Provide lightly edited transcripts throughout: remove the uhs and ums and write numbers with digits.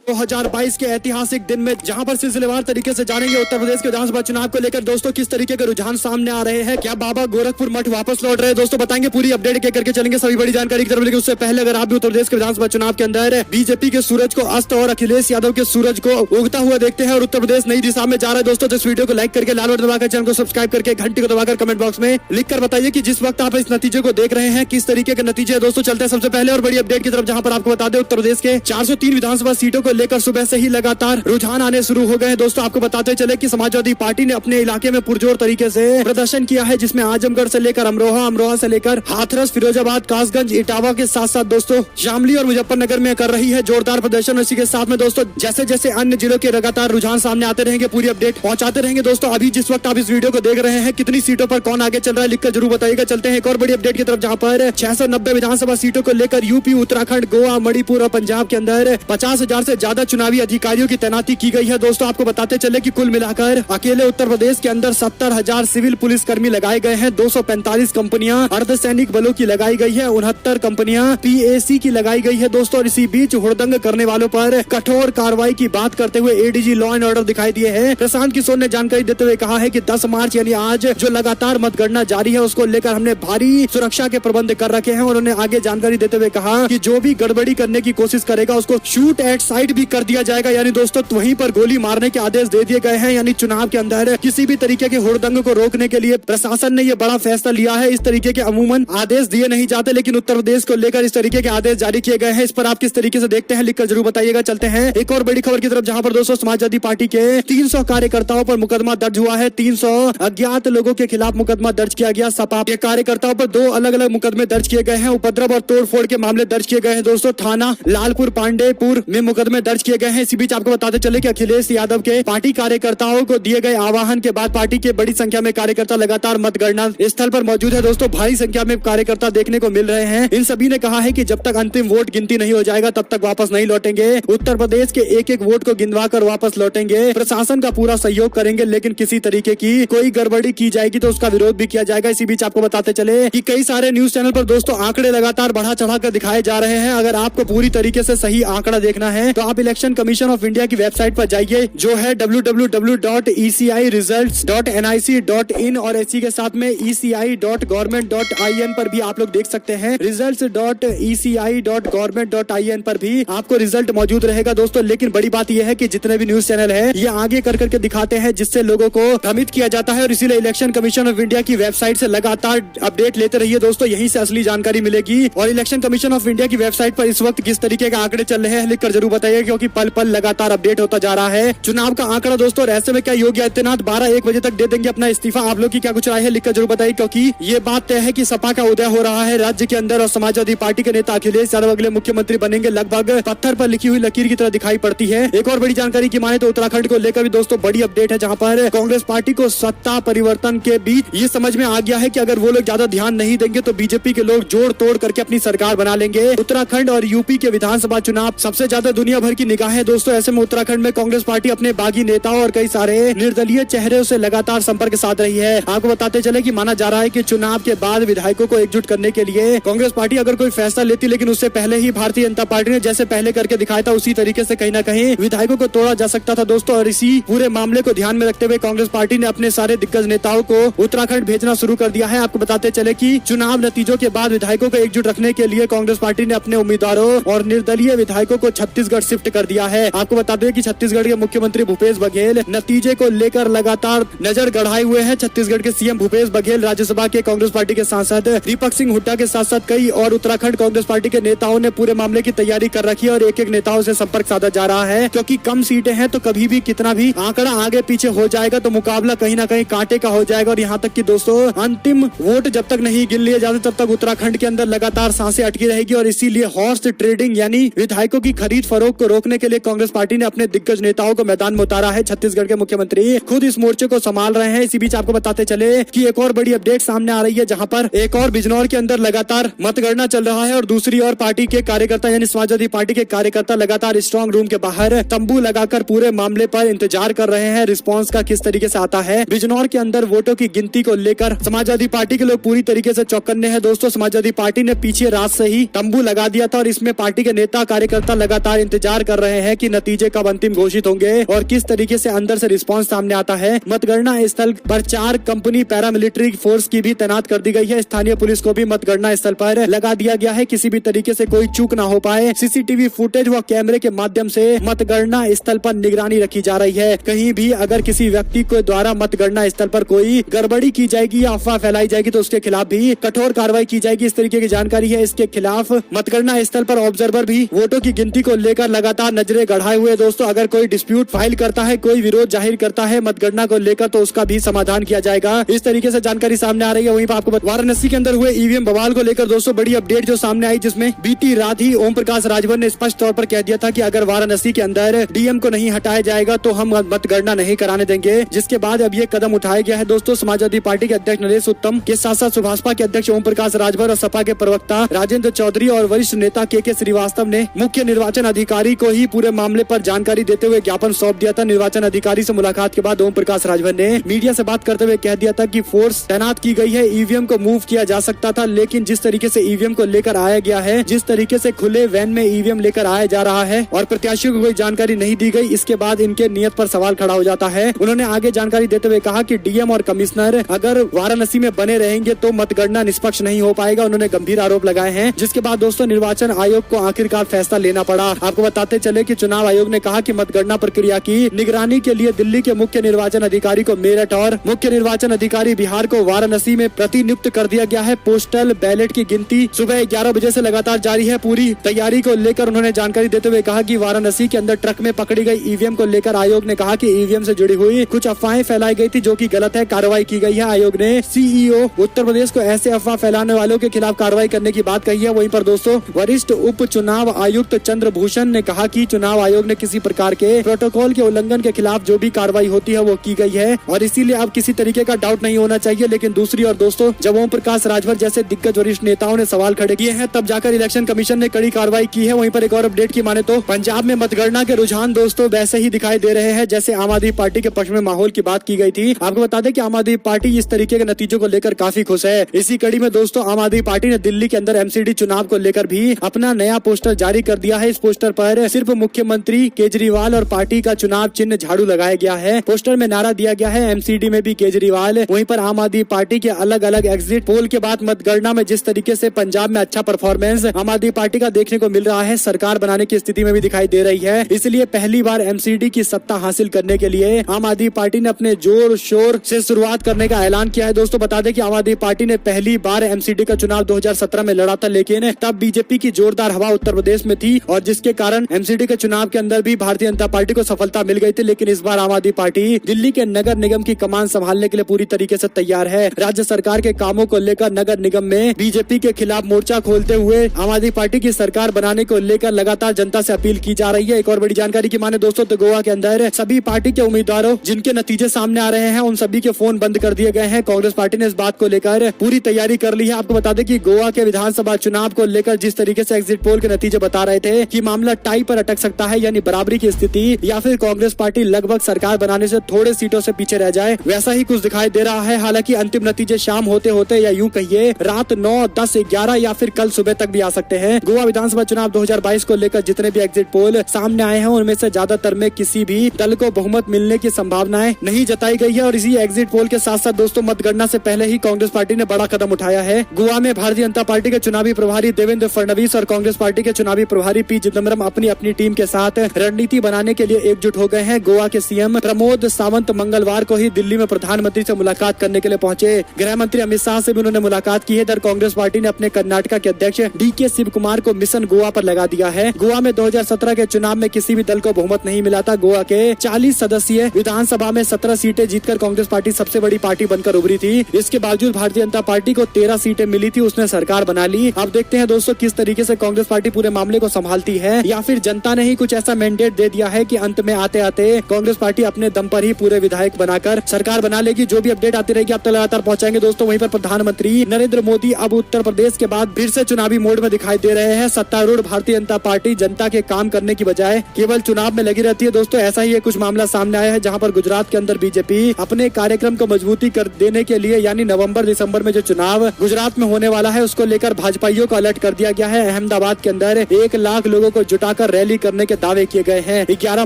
2022 के ऐतिहासिक दिन में जहां पर सिलसिलेवार तरीके से जानेंगे उत्तर प्रदेश के विधानसभा चुनाव को लेकर दोस्तों किस तरीके के रुझान सामने आ रहे हैं। क्या बाबा गोरखपुर मठ वापस लौट रहे हैं दोस्तों, बताएंगे पूरी अपडेट के करके चलेंगे सभी बड़ी जानकारी की तरफ। लेकिन उससे पहले अगर आप भी उत्तर प्रदेश के विधानसभा चुनाव के अंदर बीजेपी के सूरज को अस्त और अखिलेश यादव के सूरज को उगता हुआ देखते हैं और उत्तर प्रदेश नई दिशा में जा रहा है दोस्तों, तो इस वीडियो को लाइक करके लाल बटन दबाकर चैनल को सब्सक्राइब करके घंटी को दबाकर कमेंट बॉक्स में लिखकर बताइए कि जिस वक्त आप इस नतीजे को देख रहे हैं किस तरीके के नतीजे है। दोस्तों चलते हैं सबसे पहले और बड़ी अपडेट की तरफ, जहां पर आपको बता दें उत्तर प्रदेश के 403 विधानसभा सीटों को लेकर सुबह से ही लगातार रुझान आने शुरू हो गए हैं। दोस्तों आपको बताते चले कि समाजवादी पार्टी ने अपने इलाके में पुरजोर तरीके से प्रदर्शन किया है, जिसमें आजमगढ़ से लेकर अमरोहा, अमरोहा से लेकर हाथरस, फिरोजाबाद, कासगंज, इटावा के साथ साथ दोस्तों शामली और मुजफ्फरनगर में कर रही है जोरदार प्रदर्शन। इसी के साथ में दोस्तों जैसे जैसे अन्य जिलों के लगातार रुझान सामने आते रहेंगे पूरी अपडेट पहुंचाते रहेंगे। दोस्तों अभी जिस वक्त आप इस वीडियो को देख रहे हैं कितनी सीटों पर कौन आगे चल रहा है लिखकर जरूर बताइएगा। चलते हैं एक और बड़ी अपडेट की तरफ, जहां पर 690 विधानसभा सीटों को लेकर यूपी, उत्तराखंड, गोवा, मणिपुर और पंजाब के अंदर 50,000 से ज्यादा चुनावी अधिकारियों की तैनाती की गई है। दोस्तों आपको बताते चले कि कुल मिलाकर अकेले उत्तर प्रदेश के अंदर 70,000 सिविल पुलिस कर्मी लगाए गए हैं, 245 कंपनियां अर्धसैनिक बलों की लगाई गई है, 69 कंपनियां पीएसी की लगाई गई है दोस्तों। और इसी बीच हुड़दंग करने वालों पर कठोर कार्रवाई की बात करते हुए एडीजी लॉ एंड ऑर्डर दिखाई दिए हैं। प्रशांत किशोर ने जानकारी देते हुए कहा है कि 10 मार्च यानी आज जो लगातार मतगणना जारी है उसको लेकर हमने भारी सुरक्षा के प्रबंध कर रखे हैं। उन्होंने आगे जानकारी देते हुए कहा कि जो भी गड़बड़ी करने की कोशिश करेगा उसको शूट एट साइट भी कर दिया जाएगा, यानी दोस्तों वहीं पर गोली मारने के आदेश दे दिए गए हैं। यानी चुनाव के अंदर किसी भी तरीके के हुड़दंग को रोकने के लिए प्रशासन ने ये बड़ा फैसला लिया है। इस तरीके के अमूमन आदेश दिए नहीं जाते, लेकिन उत्तर प्रदेश को लेकर इस तरीके के आदेश जारी किए गए हैं। इस पर आप किस तरीके से देखते हैं लिखकर जरूर बताइएगा। चलते हैं एक और बड़ी खबर की तरफ, जहां पर दोस्तों समाजवादी पार्टी के 300 कार्यकर्ताओं पर मुकदमा दर्ज हुआ है। 300 अज्ञात लोगों के खिलाफ मुकदमा दर्ज किया गया। सपा के कार्यकर्ताओं पर 2 अलग अलग मुकदमे दर्ज किए गए हैं। उपद्रव और तोड़फोड़ के मामले दर्ज किए गए हैं दोस्तों। थाना लालपुर पांडेपुर में मुकदमे दर्ज किए गए हैं। इसी बीच आपको बताते चले कि अखिलेश यादव के पार्टी कार्यकर्ताओं को दिए गए आह्वान के बाद पार्टी के बड़ी संख्या में कार्यकर्ता लगातार मतगणना स्थल पर मौजूद है। दोस्तों भारी संख्या में कार्यकर्ता देखने को मिल रहे हैं। इन सभी ने कहा है कि जब तक अंतिम वोट गिनती नहीं हो जाएगा तब तक वापस नहीं लौटेंगे। उत्तर प्रदेश के एक एक वोट को गिनवा कर वापस लौटेंगे। प्रशासन का पूरा सहयोग करेंगे, लेकिन किसी तरीके की कोई गड़बड़ी की जाएगी तो उसका विरोध भी किया जाएगा। इसी बीच आपको बताते चले कि कई सारे न्यूज चैनल पर दोस्तों आंकड़े लगातार बढ़ा चढ़ा कर दिखाए जा रहे हैं। अगर आपको पूरी तरीके से सही आंकड़ा देखना है तो आप इलेक्शन कमीशन ऑफ इंडिया की वेबसाइट पर जाइए, जो है www.eciresults.nic.in और इसी के साथ में eci.government.in पर भी आप लोग देख सकते हैं। results.eci.government.in पर भी आपको रिजल्ट मौजूद रहेगा दोस्तों। लेकिन बड़ी बात यह है कि जितने भी न्यूज चैनल है ये आगे कर करके दिखाते हैं, जिससे लोगों को भ्रमित किया जाता है। और इसीलिए इलेक्शन कमीशन ऑफ इंडिया की वेबसाइट से लगातार अपडेट लेते रहिए दोस्तों, यहीं से असली जानकारी मिलेगी। और इलेक्शन कमीशन ऑफ इंडिया की वेबसाइट पर इस वक्त किस तरीके के आंकड़े चल रहे हैं लिखकर जरूर बताइए, क्योंकि पल पल लगातार अपडेट होता जा रहा है चुनाव का आंकड़ा दोस्तों। और ऐसे में क्या योगी आदित्यनाथ 12-1 बजे तक दे देंगे अपना इस्तीफा? आप लोग की क्या कुछ राय है लिखकर जरूर बताइए, क्योंकि ये बात तय है कि सपा का उदय हो रहा है राज्य के अंदर और समाजवादी पार्टी के नेता अखिलेश यादव अगले मुख्यमंत्री बनेंगे। लगभग पत्थर पर लिखी हुई लकीर की तरह दिखाई पड़ती है। एक और बड़ी जानकारी की माने तो उत्तराखंड को लेकर भी दोस्तों बड़ी अपडेट है, जहां पर कांग्रेस पार्टी को सत्ता परिवर्तन के बीच ये समझ में आ गया है कि अगर वो लोग ज्यादा ध्यान नहीं देंगे तो बीजेपी के लोग जोड़ तोड़ करके अपनी सरकार बना लेंगे। उत्तराखंड और यूपी के विधानसभा चुनाव सबसे ज्यादा दुनिया भर की निगाहें दोस्तों। ऐसे में उत्तराखंड में कांग्रेस पार्टी अपने बागी नेताओं और कई सारे निर्दलीय चेहरों से लगातार संपर्क साध रही है। आपको बताते चले कि माना जा रहा है कि चुनाव के बाद विधायकों को एकजुट करने के लिए कांग्रेस पार्टी अगर कोई फैसला लेती, लेकिन उससे पहले ही भारतीय जनता पार्टी ने जैसे पहले करके दिखाया था उसी तरीके से कहीं ना कहीं विधायकों को तोड़ा जा सकता था दोस्तों। और इसी पूरे मामले को ध्यान में रखते हुए कांग्रेस पार्टी ने अपने सारे दिग्गज नेताओं को उत्तराखंड भेजना शुरू कर दिया है। आपको बताते चले कि चुनाव नतीजों के बाद विधायकों को एकजुट रखने के लिए कांग्रेस पार्टी ने अपने उम्मीदवारों और निर्दलीय विधायकों को छत्तीसगढ़ शिफ्ट कर दिया है। आपको बता दें कि छत्तीसगढ़ के मुख्यमंत्री भूपेश बघेल नतीजे को लेकर लगातार नजर गड़ाए हुए हैं। छत्तीसगढ़ के सीएम भूपेश बघेल, राज्यसभा के कांग्रेस पार्टी के सांसद दीपक सिंह हुड्डा के साथ साथ कई और उत्तराखंड कांग्रेस पार्टी के नेताओं ने पूरे मामले की तैयारी कर रखी है और एक एक नेताओं से संपर्क साधा जा रहा है, क्योंकि कम सीटें हैं तो कभी भी कितना भी आंकड़ा आगे पीछे हो जाएगा तो मुकाबला कहीं ना कहीं कांटे का हो जाएगा। और यहाँ तक कि दोस्तों अंतिम वोट जब तक नहीं गिन लिए जाते तब तक उत्तराखंड के अंदर लगातार सांसें अटकी रहेगी। और इसीलिए हॉर्स ट्रेडिंग यानी विधायकों की खरीद फरोख्त को रोकने के लिए कांग्रेस पार्टी ने अपने दिग्गज नेताओं को मैदान में उतारा है। छत्तीसगढ़ के मुख्यमंत्री खुद इस मोर्चे को संभाल रहे हैं। इसी बीच आपको बताते चले कि एक और बड़ी अपडेट सामने आ रही है, जहां पर एक और बिजनौर के अंदर लगातार मतगणना चल रहा है और दूसरी ओर पार्टी के कार्यकर्ता यानी समाजवादी पार्टी के कार्यकर्ता लगातार स्ट्रांग रूम के बाहर तंबू लगाकर पूरे मामले पर इंतजार कर रहे हैं रिस्पांस का किस तरीके से आता है। बिजनौर के अंदर वोटों की गिनती को लेकर समाजवादी पार्टी के लोग पूरी तरीके से चौकन्ने हैं दोस्तों। समाजवादी पार्टी ने पीछे रात से ही तंबू लगा दिया था और इसमें पार्टी के नेता कार्यकर्ता लगातार इंतजार इंतजार कर रहे हैं कि नतीजे कब अंतिम घोषित होंगे और किस तरीके से अंदर से रिस्पांस सामने आता है। मतगणना स्थल पर 4 कंपनी पैरामिलिट्री फोर्स की भी तैनात कर दी गई है। स्थानीय पुलिस को भी मतगणना स्थल पर लगा दिया गया है, किसी भी तरीके से कोई चूक ना हो पाए। सीसीटीवी फुटेज व कैमरे के माध्यम से मतगणना स्थल पर निगरानी रखी जा रही है। कहीं भी अगर किसी व्यक्ति के द्वारा मतगणना स्थल पर कोई गड़बड़ी की जाएगी या अफवाह फैलाई जाएगी तो उसके खिलाफ भी कठोर कार्रवाई की जाएगी, इस तरीके की जानकारी है। इसके खिलाफ मतगणना स्थल पर ऑब्जर्वर भी वोटों की गिनती को लेकर लगातार नजरें गड़ाए हुए। दोस्तों, अगर कोई डिस्प्यूट फाइल करता है, कोई विरोध जाहिर करता है मतगणना को लेकर, तो उसका भी समाधान किया जाएगा, इस तरीके से जानकारी सामने आ रही है। वहीं पर आपको वाराणसी के अंदर हुए ईवीएम बवाल को लेकर दोस्तों बड़ी अपडेट जो सामने आई, जिसमें बीती रात ही ओम प्रकाश राजभर ने स्पष्ट तौर पर कह दिया था कि अगर वाराणसी के अंदर डीएम को नहीं हटाया जाएगा तो हम मतगणना नहीं कराने देंगे, जिसके बाद अब ये कदम उठाया गया है। दोस्तों, समाजवादी पार्टी के अध्यक्ष नरेश उत्तम के साथ साथ सुभाषपा के अध्यक्ष ओम प्रकाश राजभर और सपा के प्रवक्ता राजेंद्र चौधरी और वरिष्ठ नेता के श्रीवास्तव ने मुख्य निर्वाचन अधिकारी को ही पूरे मामले पर जानकारी देते हुए ज्ञापन सौंप दिया था। निर्वाचन अधिकारी से मुलाकात के बाद ओम प्रकाश राजभर ने मीडिया से बात करते हुए कह दिया था कि फोर्स तैनात की गई है, ईवीएम को मूव किया जा सकता था, लेकिन जिस तरीके से ईवीएम को लेकर आया गया है, जिस तरीके से खुले वैन में ईवीएम लेकर आया जा रहा है और प्रत्याशियों को कोई जानकारी नहीं दी गई, इसके बाद इनके नियत पर सवाल खड़ा हो जाता है। उन्होंने आगे जानकारी देते हुए कहा कि डीएम और कमिश्नर अगर वाराणसी में बने रहेंगे तो मतगणना निष्पक्ष नहीं हो पाएगा। उन्होंने गंभीर आरोप लगाए हैं, जिसके बाद दोस्तों निर्वाचन आयोग को आखिरकार फैसला लेना पड़ा। आपको बताते चले कि चुनाव आयोग ने कहा कि मतगणना प्रक्रिया की निगरानी के लिए दिल्ली के मुख्य निर्वाचन अधिकारी को मेरठ और मुख्य निर्वाचन अधिकारी बिहार को वाराणसी में प्रतिनियुक्त कर दिया गया है। पोस्टल बैलेट की गिनती सुबह 11 बजे से लगातार जारी है। पूरी तैयारी को लेकर उन्होंने जानकारी देते हुए कहा कि वाराणसी के अंदर ट्रक में पकड़ी गई ईवीएम को लेकर आयोग ने कहा कि ईवीएम से जुड़ी हुई कुछ अफवाहें फैलाई गई थी, जो कि गलत है, कार्रवाई की गई है। आयोग ने सीईओ उत्तर प्रदेश को ऐसे अफवाह फैलाने वालों के खिलाफ कार्रवाई करने की बात कही है। वहीं पर दोस्तों वरिष्ठ उप चुनाव आयुक्त चंद्रभूषण ने कहा कि चुनाव आयोग ने किसी प्रकार के प्रोटोकॉल के उल्लंघन के खिलाफ जो भी कार्रवाई होती है वो की गई है और इसीलिए अब किसी तरीके का डाउट नहीं होना चाहिए। लेकिन दूसरी ओर दोस्तों, जब ओम प्रकाश राजभर जैसे दिग्गज वरिष्ठ नेताओं ने सवाल खड़े किए हैं, तब जाकर इलेक्शन कमीशन ने कड़ी कार्रवाई की है। वहीं पर एक और अपडेट की माने तो पंजाब में मतगणना के रुझान दोस्तों वैसे ही दिखाई दे रहे हैं जैसे आम आदमी पार्टी के पक्ष में माहौल की बात की गई थी। आपको बता दें कि आम आदमी पार्टी इस तरीके के नतीजों को लेकर काफी खुश है। इसी कड़ी में दोस्तों आम आदमी पार्टी ने दिल्ली के अंदर एमसीडी चुनाव को लेकर भी अपना नया पोस्टर जारी कर दिया है। इस पोस्टर पर सिर्फ मुख्यमंत्री केजरीवाल और पार्टी का चुनाव चिन्ह झाड़ू लगाया गया है। पोस्टर में नारा दिया गया है एमसीडी में भी केजरीवाल। वहीं पर आम आदमी पार्टी के अलग अलग एग्जिट पोल के बाद मतगणना में जिस तरीके से पंजाब में अच्छा परफॉर्मेंस आम आदमी पार्टी का देखने को मिल रहा है, सरकार बनाने की स्थिति में भी दिखाई दे रही है। इसलिए पहली बार एमसीडी की सत्ता हासिल करने के लिए आम आदमी पार्टी ने अपने जोर शोर से शुरुआत करने का ऐलान किया है। दोस्तों बता दें कि आम आदमी पार्टी ने पहली बार एमसीडी का चुनाव 2017 में लड़ा था, लेकिन तब बीजेपी की जोरदार हवा उत्तर प्रदेश में थी और जिसके कारण एमसीडी के चुनाव के अंदर भी भारतीय जनता पार्टी को सफलता मिल गई थी। लेकिन इस बार आम आदमी पार्टी दिल्ली के नगर निगम की कमान संभालने के लिए पूरी तरीके से तैयार है। राज्य सरकार के कामों को लेकर नगर निगम में बीजेपी के खिलाफ मोर्चा खोलते हुए आम आदमी पार्टी की सरकार बनाने को लेकर लगातार जनता से अपील की जा रही है। एक और बड़ी जानकारी की माने दोस्तों तो गोवा के अंदर सभी पार्टी के उम्मीदवारों जिनके नतीजे सामने आ रहे हैं उन सभी के फोन बंद कर दिए गए हैं। कांग्रेस पार्टी ने इस बात को लेकर पूरी तैयारी कर ली है। आपको बता दें कि गोवा के विधानसभा चुनाव को लेकर जिस तरीके से एग्जिट पोल के नतीजे बता रहे थे कि मामला टाई पर अटक सकता है, यानी बराबरी की स्थिति, या फिर कांग्रेस पार्टी लगभग सरकार बनाने से थोड़े सीटों से पीछे रह जाए, वैसा ही कुछ दिखाई दे रहा है। हालांकि अंतिम नतीजे शाम होते होते या यूं कहिए रात 9, 10, 11 या फिर कल सुबह तक भी आ सकते हैं। गोवा विधानसभा चुनाव 2022 को लेकर जितने भी एग्जिट पोल सामने आए हैं उनमें से ज्यादातर में किसी भी दल को बहुमत मिलने की संभावनाएं नहीं जताई गई है और इसी एग्जिट पोल के साथ साथ दोस्तों मतगणना से पहले ही कांग्रेस पार्टी ने बड़ा कदम उठाया है। गोवा में भारतीय जनता पार्टी के चुनावी प्रभारी देवेंद्र फडणवीस और कांग्रेस पार्टी के चुनावी प्रभारी पी चिदम्बरम अपनी अपनी टीम के साथ रणनीति बनाने के लिए एकजुट हो गए हैं। गोवा के सीएम प्रमोद सावंत मंगलवार को ही दिल्ली में प्रधानमंत्री से मुलाकात करने के लिए पहुंचे। गृह मंत्री अमित शाह से भी उन्होंने मुलाकात की है। इधर कांग्रेस पार्टी ने अपने कर्नाटका के अध्यक्ष डीके शिव कुमार को मिशन गोवा पर लगा दिया है। गोवा में 2017 के चुनाव में किसी भी दल को बहुमत नहीं मिला था। गोवा के 40 सदस्यीय विधानसभा में 17 सीटें जीतकर कांग्रेस पार्टी सबसे बड़ी पार्टी बनकर उभरी थी। इसके बावजूद भारतीय जनता पार्टी को 13 सीटें मिली थी, उसने सरकार बना ली। अब देखते हैं दोस्तों किस तरीके से कांग्रेस पार्टी पूरे मामले को संभालती है या फिर जनता ने ही कुछ ऐसा मैंडेट दे दिया है कि अंत में आते आते कांग्रेस पार्टी अपने दम पर ही पूरे विधायक बनाकर सरकार बना लेगी। जो भी अपडेट आती रहेगी आप तक लगातार पहुंचाएंगे दोस्तों। वहीं पर प्रधानमंत्री नरेंद्र मोदी अब उत्तर प्रदेश के बाद फिर से चुनावी मोड में दिखाई दे रहे हैं। सत्तारूढ़ भारतीय जनता पार्टी जनता के काम करने की बजाय केवल चुनाव में लगी रहती है दोस्तों। ऐसा ही कुछ मामला सामने आया है जहां पर गुजरात के अंदर बीजेपी अपने कार्यक्रम को मजबूती कर देने के लिए यानी नवंबर दिसंबर में जो चुनाव गुजरात में होने वाला है उसको लेकर भाजपाइयों को अलर्ट कर दिया गया है। अहमदाबाद के अंदर 1 लाख लोगों को जुटाकर पर रैली करने के दावे किए गए हैं। 11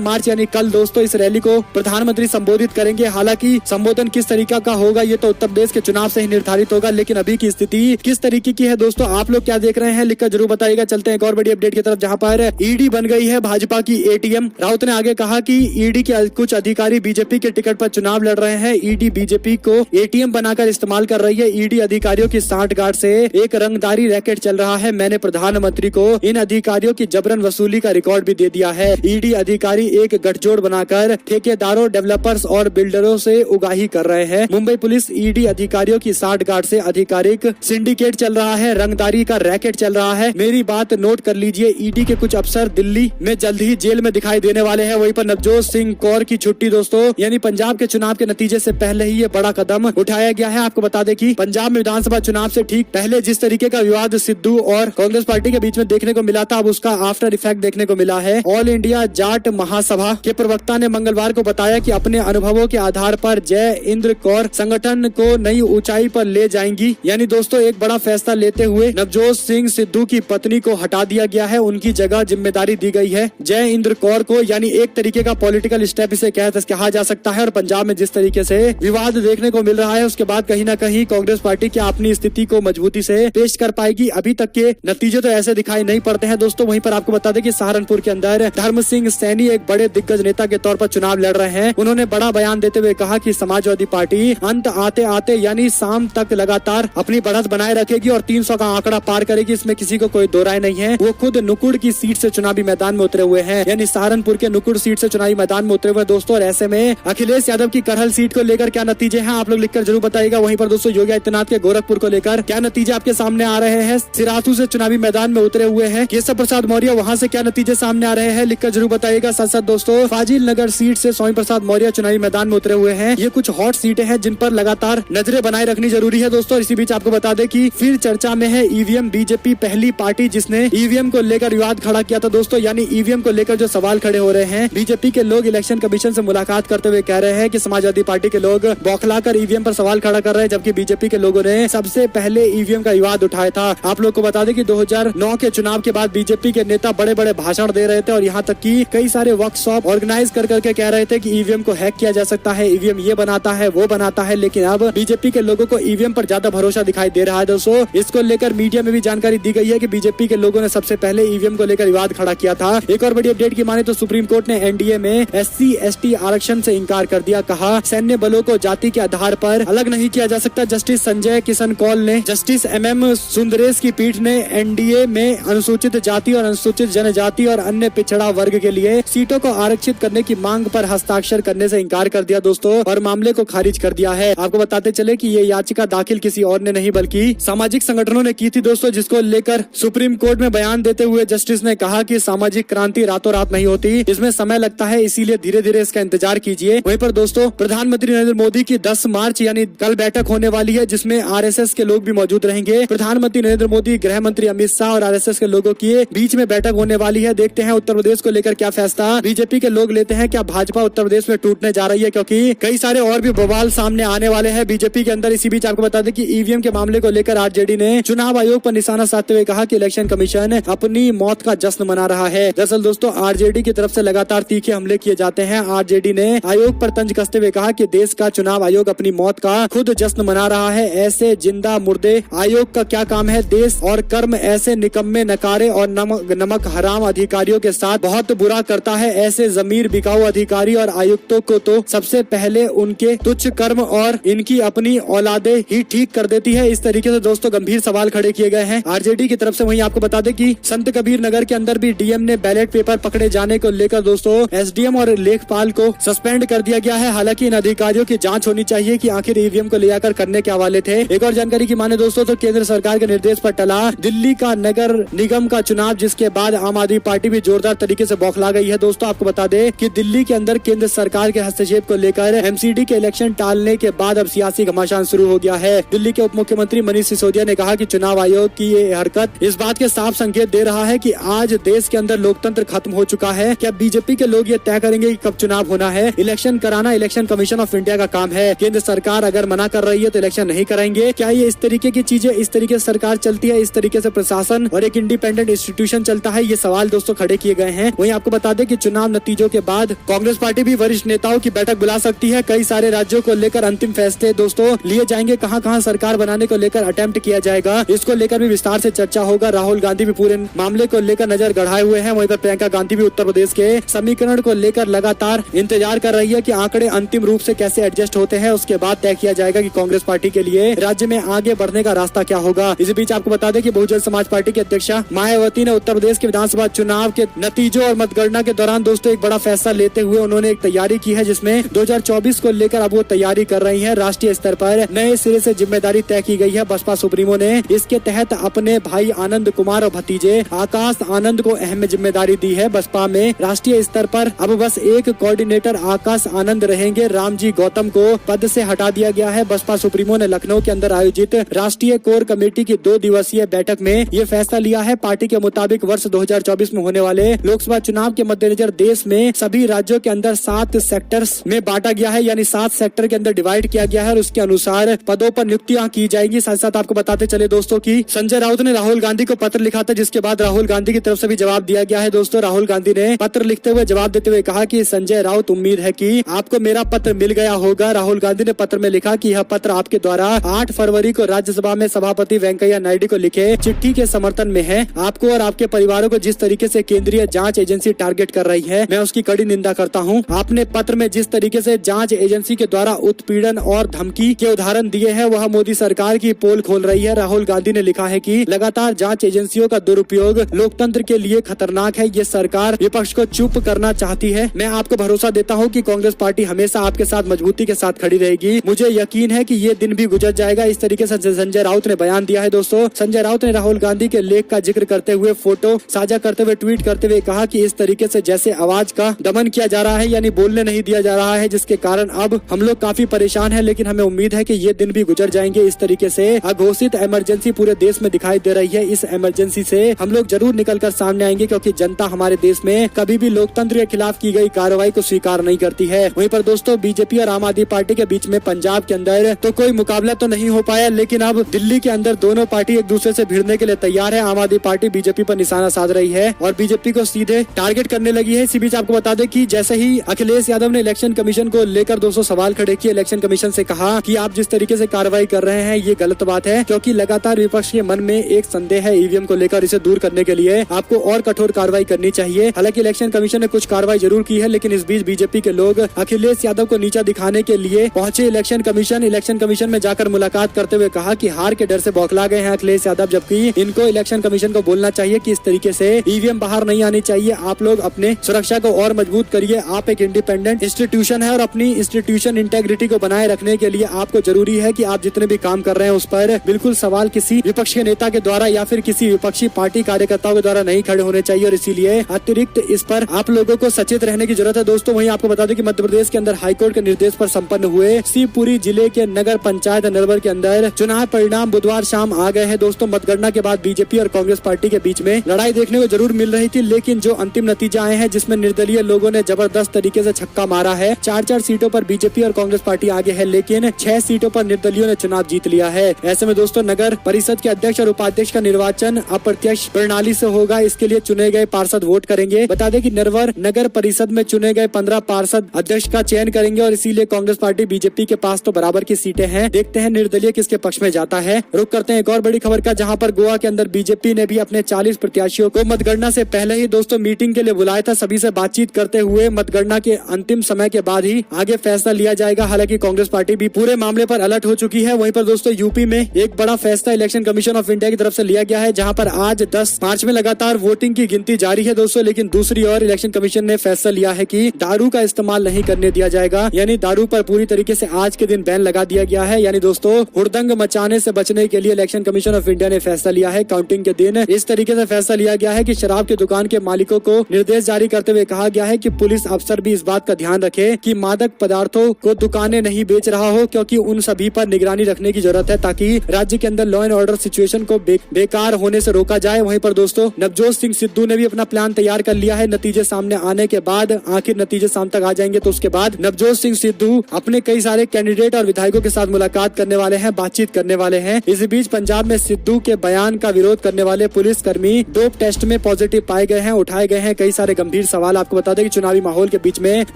मार्च यानी कल दोस्तों इस रैली को प्रधानमंत्री संबोधित करेंगे। हालांकि संबोधन किस तरीका का होगा ये तो उत्तर प्रदेश के चुनाव से ही निर्धारित होगा, लेकिन अभी की स्थिति किस तरीके की है दोस्तों, आप लोग क्या देख रहे हैं लिखकर जरूर बताइएगा। चलते हैं एक और बड़ी अपडेट की तरफ, जहां पर ईडी बन गई है भाजपा की एटीएम। राउत ने आगे कहा कि ईडी के कुछ अधिकारी बीजेपी के टिकट पर चुनाव लड़ रहे हैं। ईडी बीजेपी को एटीएम बनाकर इस्तेमाल कर रही है। ईडी अधिकारियों की सांठगांठ से एक रंगदारी रैकेट चल रहा है। मैंने प्रधानमंत्री को इन अधिकारियों की जबरन वसूली का रिकॉर्ड भी दे दिया है। ईडी अधिकारी एक गठजोड़ बनाकर ठेकेदारों, डेवलपर्स और बिल्डरों से उगाही कर रहे हैं। मुंबई पुलिस ईडी अधिकारियों की सांठगांठ से आधिकारिक सिंडिकेट चल रहा है, रंगदारी का रैकेट चल रहा है। मेरी बात नोट कर लीजिए, ईडी के कुछ अफसर दिल्ली में जल्द ही जेल में दिखाई देने वाले हैं। वहीं पर नवजोत सिंह कौर की छुट्टी दोस्तों, यानी पंजाब के चुनाव के नतीजे से पहले ही ये बड़ा कदम उठाया गया है। आपको बता दें कि पंजाब में विधानसभा चुनाव से ठीक पहले जिस तरीके का विवाद सिद्धू और कांग्रेस पार्टी के बीच में देखने को मिला था, अब उसका आफ्टर इफेक्ट देखने को मिला है। ऑल इंडिया जाट महासभा के प्रवक्ता ने मंगलवार को बताया कि अपने अनुभवों के आधार पर जय इंद्र कौर संगठन को नई ऊंचाई पर ले जाएंगी। यानी दोस्तों एक बड़ा फैसला लेते हुए नवजोत सिंह सिद्धू की पत्नी को हटा दिया गया है, उनकी जगह जिम्मेदारी दी गई है जय इंद्र कौर को। यानी एक तरीके का पॉलिटिकल स्टेप इसे कहा जा सकता है। और पंजाब में जिस तरीके से विवाद देखने को मिल रहा है, उसके बाद कहीं ना कहीं कांग्रेस पार्टी क्या अपनी स्थिति को मजबूती से पेश कर पाएगी। अभी तक के नतीजे तो ऐसे दिखाई नहीं पड़ते हैं दोस्तों। वहीं पर आपको बता दें कि सहारनपुर के अंदर धर्म सिंह सैनी एक बड़े दिग्गज नेता के तौर पर चुनाव लड़ रहे हैं। उन्होंने बड़ा बयान देते हुए कहा कि समाजवादी पार्टी अंत आते आते यानी शाम तक लगातार अपनी बढ़त बनाए रखेगी और 300 का आंकड़ा पार करेगी, इसमें किसी को कोई दो राय नहीं है। वो खुद नुकुड़ की सीट से चुनावी मैदान में उतरे हुए हैं, यानी सहारनपुर के नुकुड़ सीट से चुनावी मैदान में उतरे हुए दोस्तों। और ऐसे में अखिलेश यादव की करहल सीट को लेकर क्या नतीजे हैं आप लोग लिखकर जरूर बताइएगा। वहीं पर दोस्तों योगी आदित्यनाथ के गोरखपुर को लेकर क्या नतीजे आपके सामने आ रहे हैं। सिराथू से चुनावी मैदान में उतरे हुए हैं केशव प्रसाद मौर्य, वहां से क्या नतीजे सामने आ रहे हैं लिखकर जरूर बताइएगा। साथ साथ दोस्तों फाजिल नगर सीट से स्वामी प्रसाद मौर्य चुनावी मैदान में उतरे हुए हैं। ये कुछ हॉट सीटें हैं जिन पर लगातार नजरें बनाए रखनी जरूरी है दोस्तों। इसी बीच आपको बता दें कि फिर चर्चा में है ईवीएम। बीजेपी पहली पार्टी जिसने ईवीएम को लेकर विवाद खड़ा किया था दोस्तों, यानी ईवीएम को लेकर जो सवाल खड़े हो रहे हैं। बीजेपी के लोग इलेक्शन कमीशन से मुलाकात करते हुए कह रहे हैं कि समाजवादी पार्टी के लोग बौखलाकर ईवीएम पर सवाल खड़ा कर रहे हैं, जबकि बीजेपी के लोगों ने सबसे पहले ईवीएम का विवाद उठाया था। आप लोग को बता दें कि 2009 के चुनाव के बाद बीजेपी के नेता बड़े बड़े भाषण दे रहे थे और यहाँ तक कि कई सारे वर्कशॉप ऑर्गेनाइज कर करके कह रहे थे कि ईवीएम को हैक किया जा सकता है, ईवीएम ये बनाता है वो बनाता है। लेकिन अब बीजेपी के लोगों को ईवीएम पर ज्यादा भरोसा दिखाई दे रहा है दोस्तों। इसको लेकर मीडिया में भी जानकारी दी गई है कि बीजेपी के लोगों ने सबसे पहले ईवीएम को लेकर विवाद खड़ा किया था। एक और बड़ी अपडेट की माने तो सुप्रीम कोर्ट ने एनडीए में SC/ST आरक्षण से इनकार कर दिया। कहा सैन्य बलों को जाति के आधार पर अलग नहीं किया जा सकता। जस्टिस संजय किशन कौल ने जस्टिस MM सुंदरेश की पीठ ने एनडीए में अनुसूचित जाति और अनुसूचित जनजाति और अन्य पिछड़ा वर्ग के लिए सीटों को आरक्षित करने की मांग पर हस्ताक्षर करने से इनकार कर दिया दोस्तों, और मामले को खारिज कर दिया है। आपको बताते चले कि ये याचिका दाखिल किसी और ने नहीं बल्कि सामाजिक संगठनों ने की थी दोस्तों, जिसको लेकर सुप्रीम कोर्ट में बयान देते हुए जस्टिस ने कहा कि सामाजिक क्रांति रातों रात नहीं होती, इसमें समय लगता है, इसीलिए धीरे धीरे इसका इंतजार कीजिए। वहीं पर दोस्तों प्रधानमंत्री नरेंद्र मोदी की 10 मार्च यानी कल बैठक होने वाली है, जिसमें RSS के लोग भी मौजूद रहेंगे। प्रधानमंत्री नरेंद्र मोदी, गृह मंत्री अमित शाह और RSS के लोगों की बीच में बैठक होने वाली है। देखते हैं उत्तर प्रदेश को लेकर क्या फैसला बीजेपी के लोग लेते हैं। क्या भाजपा उत्तर प्रदेश में टूटने जा रही है, क्योंकि कई सारे और भी बवाल सामने आने वाले हैं बीजेपी के अंदर। इसी बीच आपको बता दें कि ईवीएम के मामले को लेकर आरजेडी ने चुनाव आयोग पर निशाना साधते हुए कहा कि इलेक्शन कमीशन अपनी मौत का जश्न मना रहा है। दरअसल दोस्तों आरजेडी की तरफ से लगातार तीखे हमले किए जाते हैं। आरजेडी ने आयोग पर तंज कसते हुए कहा कि देश का चुनाव आयोग अपनी मौत का खुद जश्न मना रहा है। ऐसे जिंदा मुर्दे आयोग का क्या काम है। देश और कर्म ऐसे निकम्मे, नकारे और नमक हराम अधिकारियों के साथ बहुत बुरा करता है। ऐसे जमीर बिकाऊ अधिकारी और आयुक्तों को तो सबसे पहले उनके तुच्छ कर्म और इनकी अपनी औलादे ही ठीक कर देती है। इस तरीके से दोस्तों गंभीर सवाल खड़े किए गए हैं आरजेडी की तरफ से। वहीं आपको बता दें कि संत कबीर नगर के अंदर भी डीएम ने बैलेट पेपर पकड़े जाने को लेकर दोस्तों एसडीएम और लेखपाल को सस्पेंड कर दिया गया है। हालांकि इन अधिकारियों की जांच होनी चाहिए कि आखिर ईवीएम को ले जाकर करने के हवाले थे। एक और जानकारी की माने दोस्तों तो केंद्र सरकार के निर्देश पर टला दिल्ली का नगर निगम का चुनाव, जिसके बाद आम आदमी पार्टी भी जोरदार तरीके से बौखला गई है। दोस्तों आपको बता दें कि दिल्ली के अंदर केंद्र सरकार के हस्तक्षेप को लेकर एमसीडी के इलेक्शन टालने के बाद अब सियासी घमासान शुरू हो गया है। दिल्ली के उप मुख्यमंत्री मनीष सिसोदिया ने कहा कि चुनाव आयोग की ये हरकत इस बात के साफ संकेत दे रहा है कि आज देश के अंदर लोकतंत्र खत्म हो चुका है। क्या बीजेपी के लोग ये तय करेंगे कि कब चुनाव होना है? इलेक्शन कराना इलेक्शन कमीशन ऑफ इंडिया का काम है। केंद्र सरकार अगर मना कर रही है तो इलेक्शन नहीं कराएंगे। क्या ये इस तरीके की चीजें, इस तरीके से सरकार चलती है, इस तरीके से प्रशासन और एक इंडिपेंडेंट इंस्टीट्यूशन चलता है? ये सवाल सवाल दोस्तों खड़े किए गए हैं। वहीं आपको बता दें कि चुनाव नतीजों के बाद कांग्रेस पार्टी भी वरिष्ठ नेताओं की बैठक बुला सकती है। कई सारे राज्यों को लेकर अंतिम फैसले दोस्तों लिए जाएंगे। कहां सरकार बनाने को लेकर अटेम्प्ट किया जाएगा, इसको लेकर भी विस्तार से चर्चा होगा। राहुल गांधी भी पूरे मामले को लेकर नजर गढ़ाए हुए हैं। वहीं पर प्रियंका गांधी भी उत्तर प्रदेश के समीकरण को लेकर लगातार इंतजार कर रही है कि आंकड़े अंतिम रूप से कैसे एडजस्ट होते हैं। उसके बाद तय किया जाएगा कि कांग्रेस पार्टी के लिए राज्य में आगे बढ़ने का रास्ता क्या होगा। इसी बीच आपको बता दें कि बहुजन समाज पार्टी की अध्यक्षा मायावती ने उत्तर प्रदेश के विधानसभा चुनाव के नतीजों और मतगणना के दौरान दोस्तों एक बड़ा फैसला लेते हुए उन्होंने एक तैयारी की है, जिसमें 2024 को लेकर अब वो तैयारी कर रही है। राष्ट्रीय स्तर पर नए सिरे से जिम्मेदारी तय की गई है। बसपा सुप्रीमो ने इसके तहत अपने भाई आनंद कुमार और भतीजे आकाश आनंद को अहम जिम्मेदारी दी है। बसपा में राष्ट्रीय स्तर पर अब बस एक कोऑर्डिनेटर आकाश आनंद रहेंगे। रामजी गौतम को पद से हटा दिया गया है। बसपा सुप्रीमो ने लखनऊ के अंदर आयोजित राष्ट्रीय कोर कमेटी की 2 दिवसीय बैठक में ये फैसला लिया है। पार्टी के मुताबिक वर्ष 2024 में होने वाले लोकसभा चुनाव के मद्देनजर देश में सभी राज्यों के अंदर 7 सेक्टर्स में बांटा गया है, यानी 7 सेक्टर के अंदर डिवाइड किया गया है और उसके अनुसार पदों पर नियुक्तियां की जाएगी। साथ साथ आपको बताते चले दोस्तों कि संजय राउत ने राहुल गांधी को पत्र लिखा था, जिसके बाद राहुल गांधी की तरफ से भी जवाब दिया गया है। दोस्तों राहुल गांधी ने पत्र लिखते हुए जवाब देते हुए कहा कि संजय राउत, उम्मीद है कि आपको मेरा पत्र मिल गया होगा। राहुल गांधी ने पत्र में लिखा कि यह पत्र आपके द्वारा 8 फरवरी को राज्यसभा में सभापति वेंकैया नायडू को लिखे चिट्ठी के समर्थन में है। आपको और आपके परिवारों को जिस तरीके से केंद्रीय जांच एजेंसी टारगेट कर रही है, मैं उसकी कड़ी निंदा करता हूं। आपने पत्र में जिस तरीके से जांच एजेंसी के द्वारा उत्पीड़न और धमकी के उदाहरण दिए हैं, वह मोदी सरकार की पोल खोल रही है। राहुल गांधी ने लिखा है कि लगातार जांच एजेंसियों का दुरुपयोग लोकतंत्र के लिए खतरनाक है। ये सरकार विपक्ष को चुप करना चाहती है। मैं आपको भरोसा देता हूं कि कांग्रेस पार्टी हमेशा आपके साथ मजबूती के साथ खड़ी रहेगी। मुझे यकीन है कि ये दिन भी गुजर जाएगा। इस तरीके से संजय राउत ने बयान दिया है। दोस्तों संजय राउत ने राहुल गांधी के लेख का जिक्र करते हुए फोटो साझा करते हुए ट्वीट करते हुए कहा कि इस तरीके से जैसे आवाज का दमन किया जा रहा है, यानी बोलने नहीं दिया जा रहा है, जिसके कारण अब हम लोग काफी परेशान हैं, लेकिन हमें उम्मीद है कि ये दिन भी गुजर जाएंगे। इस तरीके से अघोषित इमरजेंसी पूरे देश में दिखाई दे रही है। इस इमरजेंसी से हम लोग जरूर निकलकर सामने आएंगे, क्योंकि जनता हमारे देश में कभी भी लोकतंत्र के खिलाफ की गई कार्रवाई को स्वीकार नहीं करती है। वहीं पर दोस्तों बीजेपी और आम आदमी पार्टी के बीच में पंजाब के अंदर तो कोई मुकाबला तो नहीं हो पाया, लेकिन अब दिल्ली के अंदर दोनों पार्टी एक दूसरे से भिड़ने के लिए तैयार है। आम आदमी पार्टी बीजेपी पर निशाना साध रही है और बीजेपी को सीधे टारगेट करने लगी है। इसी बीच आपको बता दें कि जैसे ही अखिलेश यादव ने इलेक्शन कमीशन को लेकर 200 सवाल खड़े किए, इलेक्शन कमीशन से कहा कि आप जिस तरीके से कार्रवाई कर रहे हैं ये गलत बात है, क्योंकि लगातार विपक्ष के मन में एक संदेह है ईवीएम को लेकर। इसे दूर करने के लिए आपको और कठोर कार्रवाई करनी चाहिए। हालांकि इलेक्शन कमीशन ने कुछ कार्रवाई जरूर की है, लेकिन इस बीच बीजेपी के लोग अखिलेश यादव को नीचा दिखाने के लिए पहुंचे इलेक्शन कमीशन में जाकर मुलाकात करते हुए कहा कि हार के डर से बौखला गए हैं अखिलेश यादव, जबकि इनको इलेक्शन कमीशन को बोलना चाहिए कि इस तरीके से ईवीएम बाहर नहीं आनी चाहिए। आप लोग अपने सुरक्षा को और मजबूत करिए। आप एक इंडिपेंडेंट इंस्टीट्यूशन है और अपनी इंस्टीट्यूशन इंटेग्रिटी को बनाए रखने के लिए आपको जरूरी है कि आप जितने भी काम कर रहे हैं उस पर बिल्कुल सवाल किसी विपक्ष के नेता के द्वारा या फिर किसी विपक्षी पार्टी कार्यकर्ताओं के द्वारा नहीं खड़े होने चाहिए, और इसीलिए अतिरिक्त इस पर आप लोगों को सचेत रहने की जरूरत है। दोस्तों वहीं आपको बता दें कि मध्य प्रदेश के अंदर हाईकोर्ट के निर्देश पर संपन्न हुए शिवपुरी जिले के नगर पंचायत नलवर के अंदर चुनाव परिणाम बुधवार शाम आ गए हैं। दोस्तों मतगणना के बाद बीजेपी और कांग्रेस पार्टी के बीच में लड़ाई देखने को जरूर मिल रही थी, लेकिन जो अंतिम नतीजा आए हैं जिसमें निर्दलीय लोगों ने जबरदस्त तरीके से छक्का मारा है। 4-4 सीटों पर बीजेपी और कांग्रेस पार्टी आगे है, लेकिन 6 सीटों पर निर्दलीयों ने चुनाव जीत लिया है। ऐसे में दोस्तों नगर परिषद के अध्यक्ष और उपाध्यक्ष का निर्वाचन अप्रत्यक्ष प्रणाली से होगा। इसके लिए चुने गए पार्षद वोट करेंगे। बता दें कि नरवर नगर परिषद में चुने गए 15 पार्षद अध्यक्ष का चयन करेंगे और इसीलिए कांग्रेस पार्टी बीजेपी के पास तो बराबर की सीटें हैं। देखते हैं निर्दलीय किसके पक्ष में जाता है। रुक करते हैं एक और बड़ी खबर का, जहां पर गोवा के अंदर बीजेपी ने भी अपने 40 प्रत्याशियों को मतगणना से पहले ही दोस्तों मीटिंग के लिए बुलाया था। सभी से बातचीत करते हुए मतगणना के अंतिम समय के बाद ही आगे फैसला लिया जाएगा। हालांकि कांग्रेस पार्टी भी पूरे मामले पर अलर्ट हो चुकी है। वहीं पर दोस्तों यूपी में एक बड़ा फैसला इलेक्शन कमीशन ऑफ इंडिया की तरफ से लिया गया है, जहां पर आज 10 मार्च में लगातार वोटिंग की गिनती जारी है दोस्तों। लेकिन दूसरी ओर इलेक्शन कमीशन ने फैसला लिया है कि दारू का इस्तेमाल नहीं करने दिया जाएगा, यानी दारू पर पूरी तरीके से आज के दिन बैन लगा दिया गया है। यानी दोस्तों हुड़दंग मचाने से बचने के लिए इलेक्शन कमीशन ऑफ इंडिया ने फैसला लिया है। काउंटिंग के दिन इस तरीके से फैसला लिया गया है कि शराब की दुकान के मालिकों को निर्देश जारी करते हुए कहा गया है कि पुलिस अफसर भी इस बात का ध्यान रखे कि मादक पदार्थों को दुकानें नहीं बेच रहा हो, क्योंकि उन सभी पर निगरानी रखने की जरूरत है ताकि राज्य के अंदर लॉ एंड ऑर्डर सिचुएशन को बेकार होने से रोका जाए। वहीं पर दोस्तों नवजोत सिंह सिद्धू ने भी अपना प्लान तैयार कर लिया है। नतीजे सामने आने के बाद, आखिर नतीजे शाम तक आ जाएंगे तो उसके बाद नवजोत सिंह सिद्धू अपने कई सारे कैंडिडेट और विधायकों के साथ मुलाकात करने वाले हैं, बातचीत करने वाले हैं। इसी बीच पंजाब में सिद्धू के बयान का विरोध करने वाले पुलिस कर्मी डोप टेस्ट में पॉजिटिव पाए गए हैं। उठाए गए हैं कई सारे गंभीर सवाल। आपको बता दें कि चुनावी माहौल के बीच में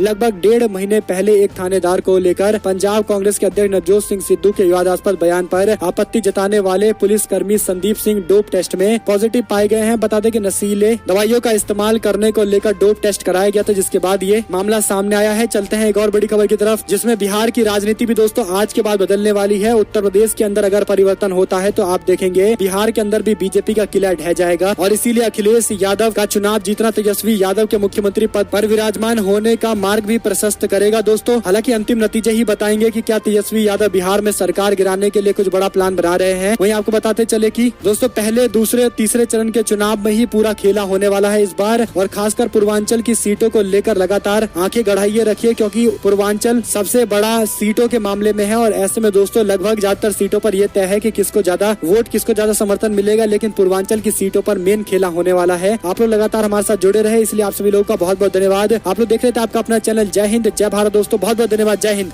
लगभग 1.5 महीने पहले एक थानेदार को लेकर पंजाब कांग्रेस के अध्यक्ष नवजोत सिंह सिद्धू के विवादास्पद बयान पर आपत्ति जताने वाले पुलिसकर्मी संदीप सिंह डोप टेस्ट में पॉजिटिव पाए गए हैं। बता दें कि नशीले दवाइयों का इस्तेमाल करने को लेकर डोप टेस्ट कराया गया था, जिसके बाद ये मामला सामने आया है। चलते हैं एक और बड़ी खबर की तरफ, जिसमें बिहार की राजनीति भी दोस्तों आज के बाद बदलने वाली है। उत्तर प्रदेश के अंदर अगर परिवर्तन होता है तो आप देखेंगे बिहार के अंदर भी बीजेपी का किला ढह जाएगा और इसीलिए अखिलेश यादव का चुनाव जीतना तेजस्वी यादव के मुख्यमंत्री पद पर विराजमान होने का मार्ग भी प्रशस्त करेगा दोस्तों। हालांकि अंतिम नतीजे ही बताएंगे कि क्या तेजस्वी यादव बिहार में सरकार गिराने के लिए कुछ बड़ा प्लान बना रहे हैं। वहीं आपको बताते चले कि दोस्तों पहले, दूसरे, तीसरे चरण के चुनाव में ही पूरा खेला होने वाला है इस बार, और खासकर पूर्वांचल की सीटों को लेकर लगातार आंखें गड़ाइए रखिए, क्योंकि पूर्वांचल सबसे बड़ा सीटों के मामले में है और ऐसे में दोस्तों लगभग ज्यादातर सीटों पर यह तय है कि किसको ज्यादा वोट, किसको ज्यादा समर्थन मिलेगा। लेकिन पूर्वांचल की सीटों पर मेन खेला होने वाला है। आप लोग लगातार हमारे साथ जुड़े रहे, इसलिए आप सभी लोगों का बहुत बहुत धन्यवाद। आप लोग देख रहे थे आपका अपना चैनल जय हिंद जय भारत दोस्तों, बहुत बहुत धन्यवाद। जय हिंद।